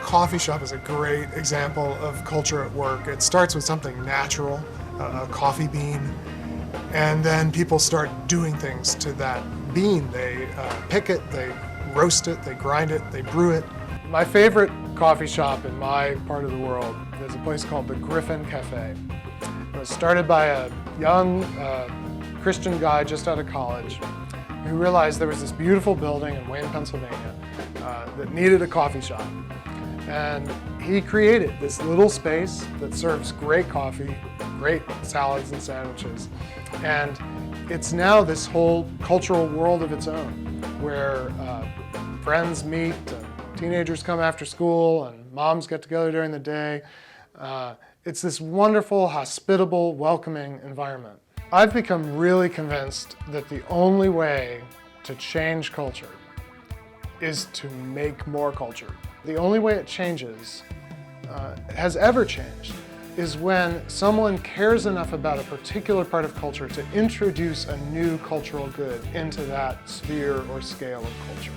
coffee shop is a great example of culture at work. It starts with something natural, a coffee bean, and then people start doing things to that bean. They pick it, they roast it, they grind it, they brew it. My favorite coffee shop in my part of the world is a place called the Griffin Cafe. It was started by a young Christian guy just out of college who realized there was this beautiful building in Wayne, Pennsylvania that needed a coffee shop. And he created this little space that serves great coffee, great salads and sandwiches. And it's now this whole cultural world of its own, where friends meet, and teenagers come after school, and moms get together during the day. It's this wonderful, hospitable, welcoming environment. I've become really convinced that the only way to change culture is to make more culture. The only way it changes, has ever changed, is when someone cares enough about a particular part of culture to introduce a new cultural good into that sphere or scale of culture.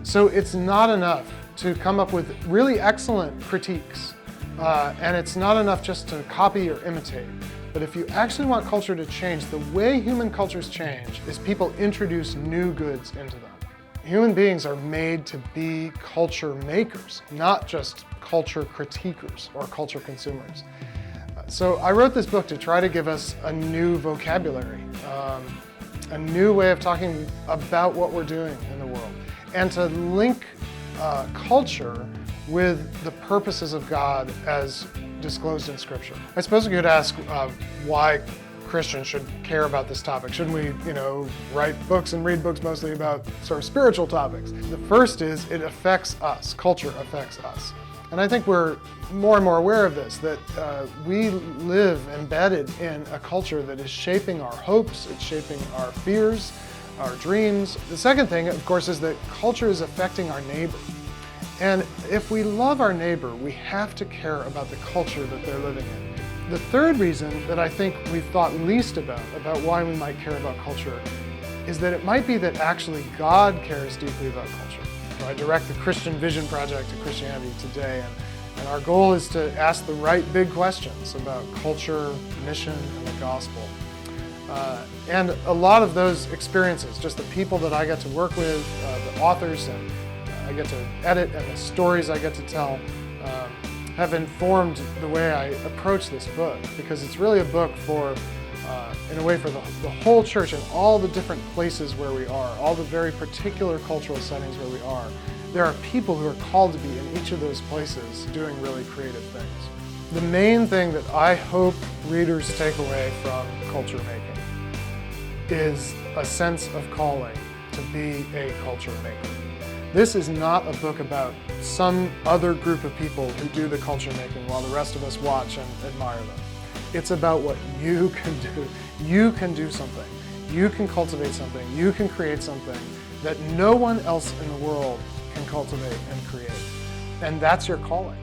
So it's not enough to come up with really excellent critiques, and it's not enough just to copy or imitate. But if you actually want culture to change, the way human cultures change is people introduce new goods into them. Human beings are made to be culture makers, not just culture critiquers or culture consumers. So I wrote this book to try to give us a new vocabulary, a new way of talking about what we're doing in the world, and to link culture with the purposes of God as disclosed in Scripture. I suppose we could ask why Christians should care about this topic. Shouldn't we, write books and read books mostly about sort of spiritual topics? The first is it affects us. Culture affects us. And I think we're more and more aware of this, that we live embedded in a culture that is shaping our hopes, it's shaping our fears, our dreams. The second thing, of course, is that culture is affecting our neighbor. And if we love our neighbor, we have to care about the culture that they're living in. The third reason that I think we've thought least about why we might care about culture, is that it might be that actually God cares deeply about culture. So I direct the Christian Vision Project at Christianity Today, and our goal is to ask the right big questions about culture, mission, and the gospel. And a lot of those experiences, just the people that I get to work with, the authors and I get to edit, and the stories I get to tell, have informed the way I approach this book, because it's really a book for, in a way, for the whole church and all the different places where we are, all the very particular cultural settings where we are. There are people who are called to be in each of those places doing really creative things. The main thing that I hope readers take away from culture making is a sense of calling to be a culture maker. This is not a book about some other group of people who do the culture making while the rest of us watch and admire them. It's about what you can do. You can do something. You can cultivate something. You can create something that no one else in the world can cultivate and create. And that's your calling.